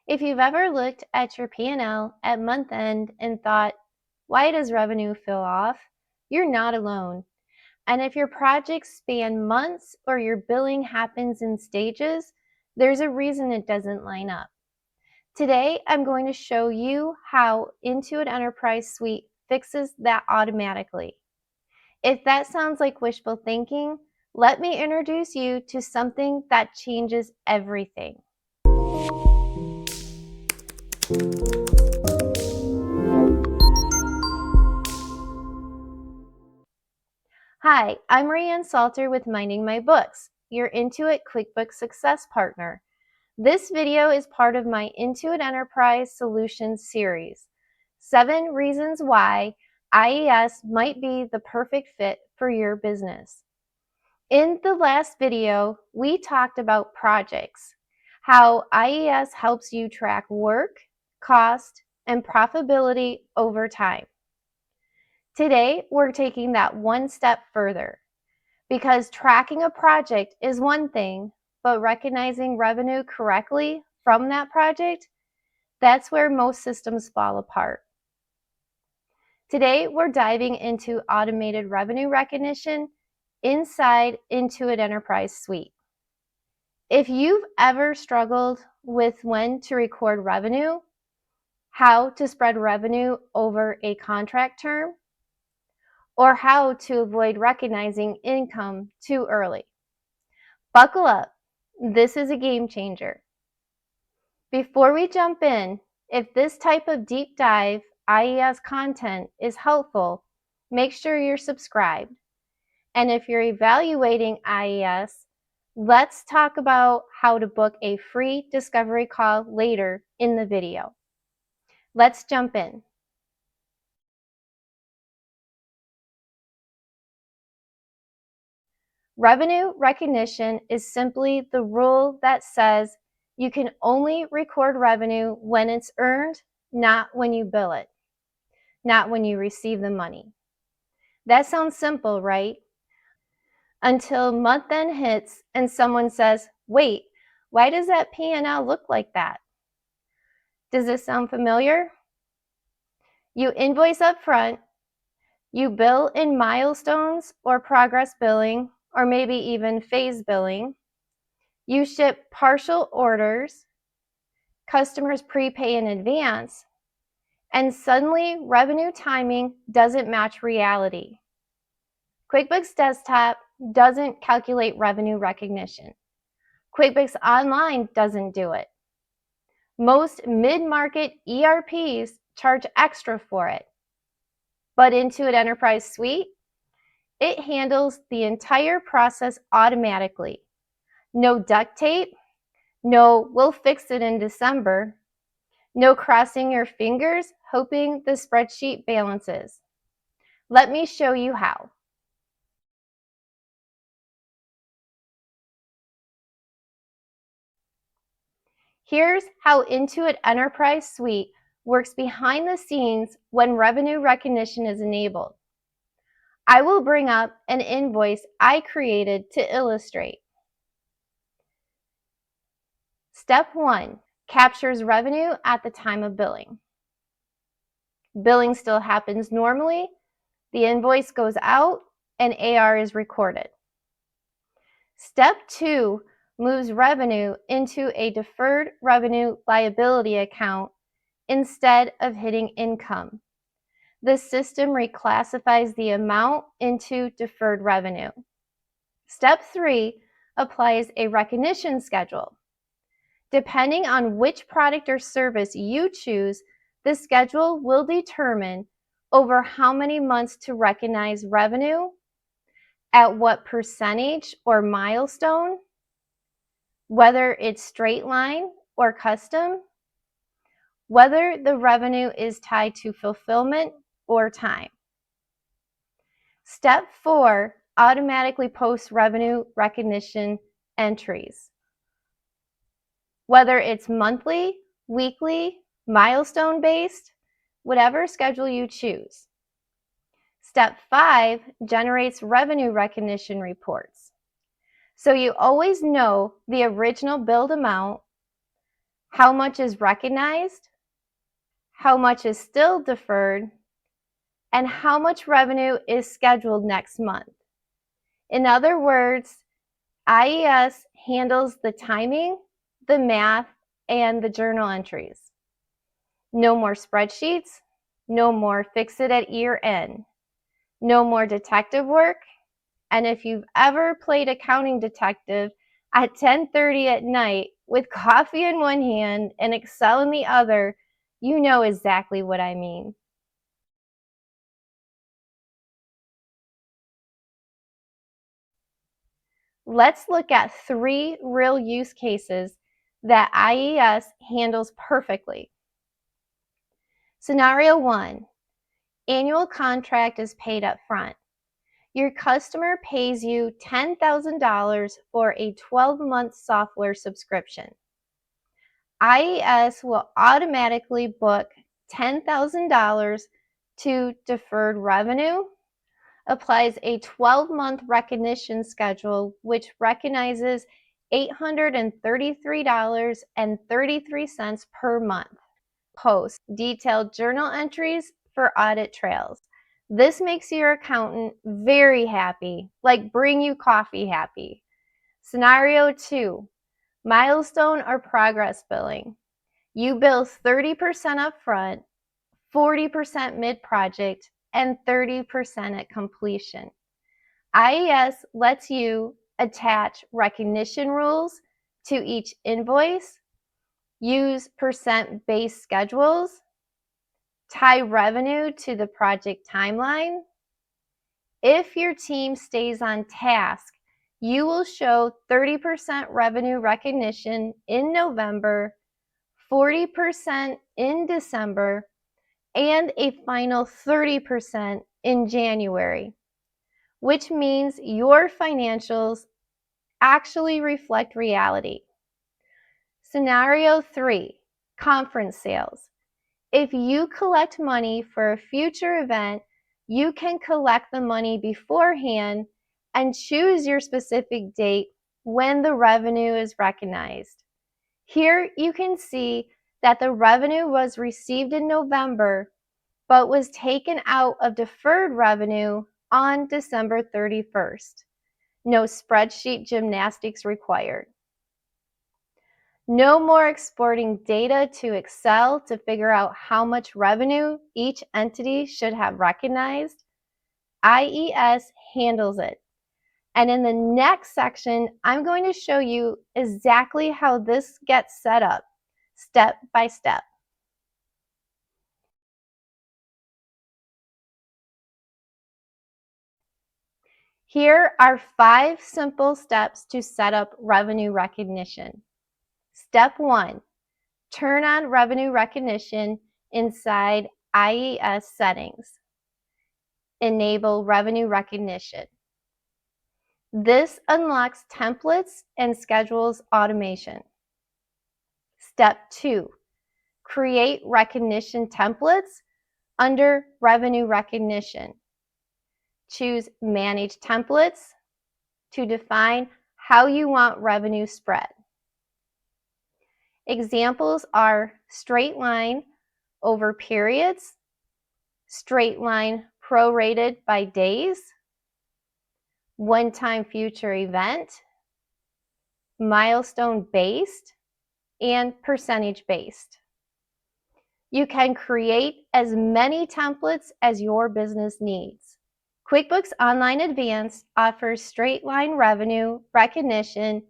If you've ever looked at your P&L at month end and thought, why does revenue feel off? You're not alone. And if your projects span months or your billing happens in stages, there's a reason it doesn't line up. Today, I'm going to show you how Intuit Enterprise Suite fixes that automatically. If that sounds like wishful thinking, let me introduce you to something that changes everything. Hi, I'm Marianne Salter with Minding My Books, your Intuit QuickBooks Success Partner. This video is part of my Intuit Enterprise Solutions series, 7 reasons why IES might be the perfect fit for your business. In the last video, we talked about projects, how IES helps you track work, cost, and profitability over time. Today, we're taking that one step further, because tracking a project is one thing, but recognizing revenue correctly from that project, that's where most systems fall apart. Today, we're diving into automated revenue recognition inside Intuit Enterprise Suite. If you've ever struggled with when to record revenue, how to spread revenue over a contract term, or how to avoid recognizing income too early, buckle up. This is a game changer. Before we jump in, if this type of deep dive IES content is helpful, make sure you're subscribed. And if you're evaluating IES, let's talk about how to book a free discovery call later in the video. Let's jump in. Revenue recognition is simply the rule that says you can only record revenue when it's earned, not when you bill it, not when you receive the money. That sounds simple, right? Until month end hits and someone says, wait, why does that P&L look like that? Does this sound familiar? You invoice up front, you bill in milestones or progress billing, or maybe even phase billing. You ship partial orders, customers prepay in advance, and suddenly revenue timing doesn't match reality. QuickBooks Desktop doesn't calculate revenue recognition. QuickBooks Online doesn't do it. Most mid-market ERPs charge extra for it. But Intuit Enterprise Suite, it handles the entire process automatically. No duct tape, no we'll fix it in December, no crossing your fingers hoping the spreadsheet balances. Let me show you how. Here's how Intuit Enterprise Suite works behind the scenes when revenue recognition is enabled. I will bring up an invoice I created to illustrate. Step 1 captures revenue at the time of billing. Billing still happens normally, the invoice goes out, and AR is recorded. Step 2 moves revenue into a deferred revenue liability account instead of hitting income. The system reclassifies the amount into deferred revenue. Step 3 applies a recognition schedule. Depending on which product or service you choose, the schedule will determine over how many months to recognize revenue, at what percentage or milestone, whether it's straight line or custom, whether the revenue is tied to fulfillment or time. Step 4 automatically posts revenue recognition entries. Whether it's monthly, weekly, milestone-based, whatever schedule you choose. Step 5 generates revenue recognition reports. So you always know the original billed amount, how much is recognized, how much is still deferred, and how much revenue is scheduled next month. In other words, IES handles the timing, the math, and the journal entries. No more spreadsheets, no more fix it at year end, no more detective work. And if you've ever played accounting detective at 10:30 at night with coffee in one hand and Excel in the other, you know exactly what I mean. Let's look at 3 real use cases that IES handles perfectly. Scenario 1, annual contract is paid up front. Your customer pays you $10,000 for a 12-month software subscription. IES will automatically book $10,000 to deferred revenue, applies a 12-month recognition schedule which recognizes $833.33 per month. Post detailed journal entries for audit trails. This makes your accountant very happy, like bring you coffee happy. Scenario 2, milestone or progress billing. You bill 30% upfront, 40% mid-project, and 30% at completion. IES lets you attach recognition rules to each invoice, use percent-based schedules, tie revenue to the project timeline. If your team stays on task, you will show 30% revenue recognition in November, 40% in December, and a final 30% in January, which means your financials actually reflect reality. Scenario 3, conference sales. If you collect money for a future event, you can collect the money beforehand and choose your specific date when the revenue is recognized. Here you can see that the revenue was received in November, but was taken out of deferred revenue on December 31st. No spreadsheet gymnastics required. No more exporting data to Excel to figure out how much revenue each entity should have recognized. IES handles it. And in the next section, I'm going to show you exactly how this gets set up, step by step. Here are 5 simple steps to set up revenue recognition. Step 1, turn on revenue recognition inside IES settings. Enable revenue recognition. This unlocks templates and schedules automation. Step 2, create recognition templates under revenue recognition. Choose Manage Templates to define how you want revenue spread. Examples are straight line over periods, straight line prorated by days, one-time future event, milestone-based, and percentage-based. You can create as many templates as your business needs. QuickBooks Online Advanced offers straight-line revenue recognition,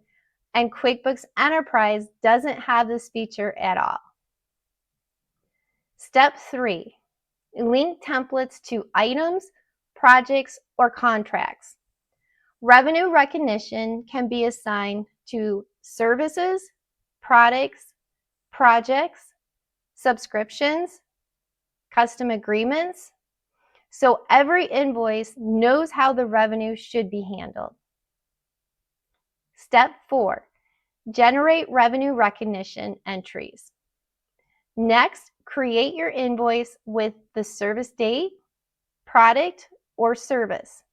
and QuickBooks Enterprise doesn't have this feature at all. Step 3, link templates to items, projects, or contracts. Revenue recognition can be assigned to services, products, projects, subscriptions, custom agreements, so every invoice knows how the revenue should be handled. Step 4, generate revenue recognition entries. Next, create your invoice with the service date, product, or service,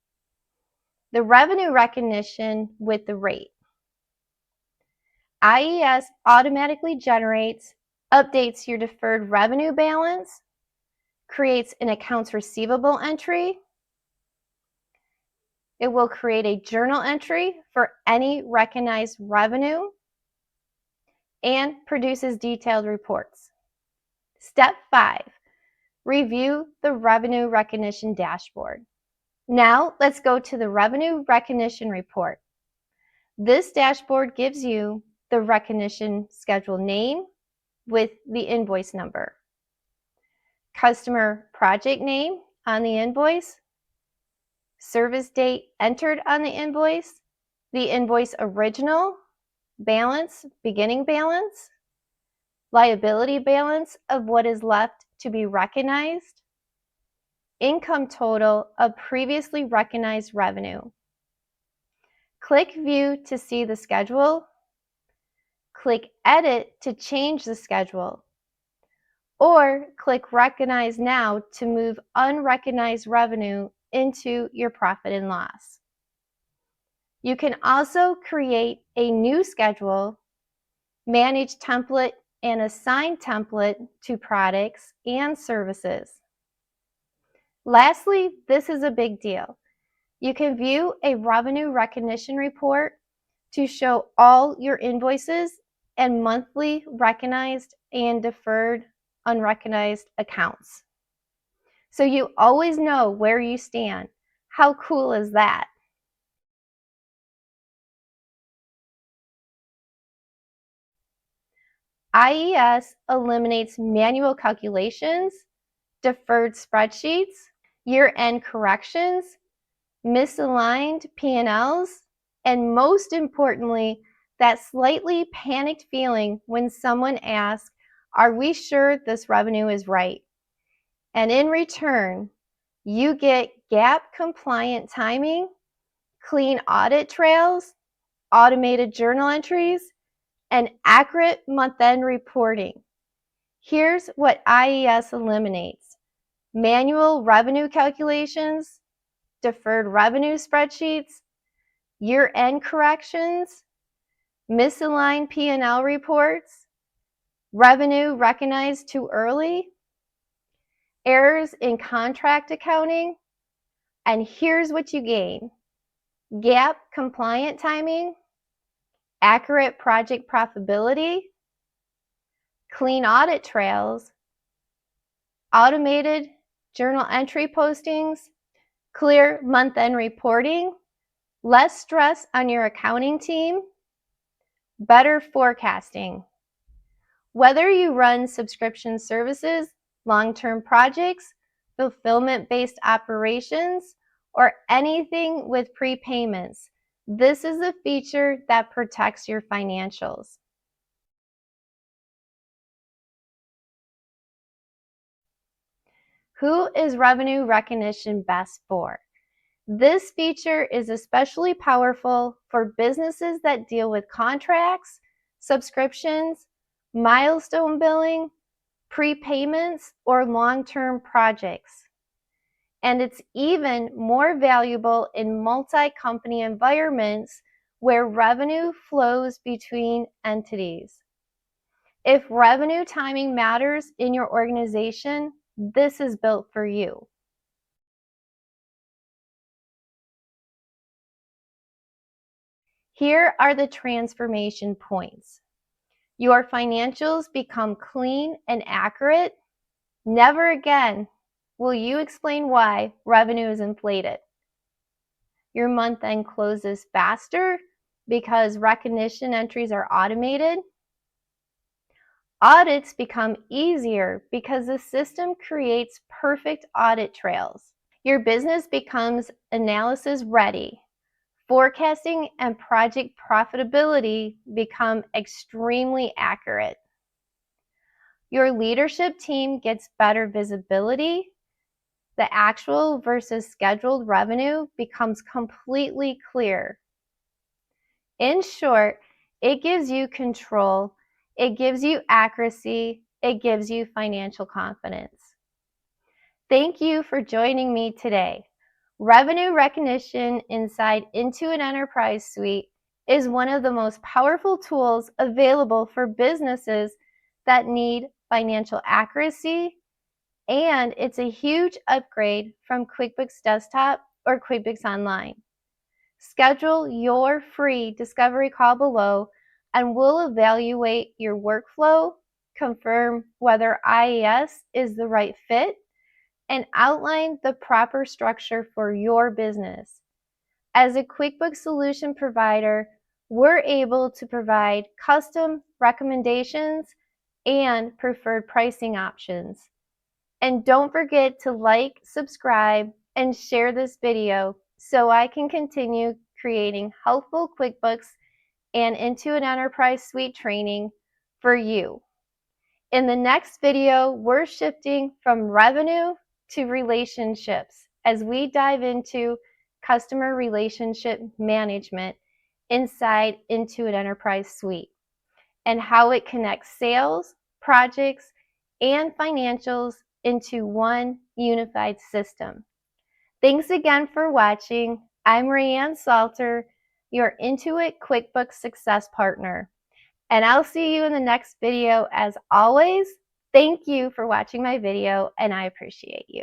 the revenue recognition with the rate. IES automatically generates, updates your deferred revenue balance, creates an accounts receivable entry. It will create a journal entry for any recognized revenue and produces detailed reports. Step 5, review the revenue recognition dashboard. Now let's go to the revenue recognition report. This dashboard gives you the recognition schedule name with the invoice number, customer project name on the invoice, service date entered on the invoice original, balance, beginning balance, liability balance of what is left to be recognized, income total of previously recognized revenue. Click View to see the schedule. Click Edit to change the schedule. Or click Recognize Now to move unrecognized revenue into your profit and loss. You can also create a new schedule, manage template and assign template to products and services. Lastly, this is a big deal. You can view a revenue recognition report to show all your invoices and monthly recognized and deferred unrecognized accounts. So you always know where you stand. How cool is that? IES eliminates manual calculations, deferred spreadsheets, year-end corrections, misaligned P&Ls, and most importantly, that slightly panicked feeling when someone asks, "Are we sure this revenue is right?" And in return, you get GAAP compliant timing, clean audit trails, automated journal entries, and accurate month-end reporting. Here's what IES eliminates: manual revenue calculations, deferred revenue spreadsheets, year-end corrections, misaligned P&L reports, revenue recognized too early, errors in contract accounting, and here's what you gain: GAAP compliant timing, accurate project profitability, clean audit trails, automated journal entry postings, clear month-end reporting, less stress on your accounting team, better forecasting. Whether you run subscription services, long-term projects, fulfillment-based operations, or anything with prepayments, this is a feature that protects your financials. Who is revenue recognition best for? This feature is especially powerful for businesses that deal with contracts, subscriptions, milestone billing, prepayments, or long-term projects. And it's even more valuable in multi-company environments where revenue flows between entities. If revenue timing matters in your organization, this is built for you. Here are the transformation points. Your financials become clean and accurate. Never again will you explain why revenue is inflated. Your month-end closes faster because recognition entries are automated. Audits become easier because the system creates perfect audit trails. Your business becomes analysis ready. Forecasting and project profitability become extremely accurate. Your leadership team gets better visibility. The actual versus scheduled revenue becomes completely clear. In short, it gives you control, it gives you accuracy, it gives you financial confidence. Thank you for joining me today. Revenue recognition inside Intuit Enterprise Suite is one of the most powerful tools available for businesses that need financial accuracy, and it's a huge upgrade from QuickBooks Desktop or QuickBooks Online. Schedule your free discovery call below and we'll evaluate your workflow, confirm whether IES is the right fit, and outline the proper structure for your business. As a QuickBooks solution provider, we're able to provide custom recommendations and preferred pricing options. And don't forget to like, subscribe, and share this video so I can continue creating helpful QuickBooks and Intuit Enterprise Suite training for you. In the next video, we're shifting from revenue to relationships as we dive into customer relationship management inside Intuit Enterprise Suite and how it connects sales, projects, and financials into one unified system. Thanks again for watching. I'm Rayanne Salter, your Intuit QuickBooks Success Partner, and I'll see you in the next video. As always, thank you for watching my video, and I appreciate you.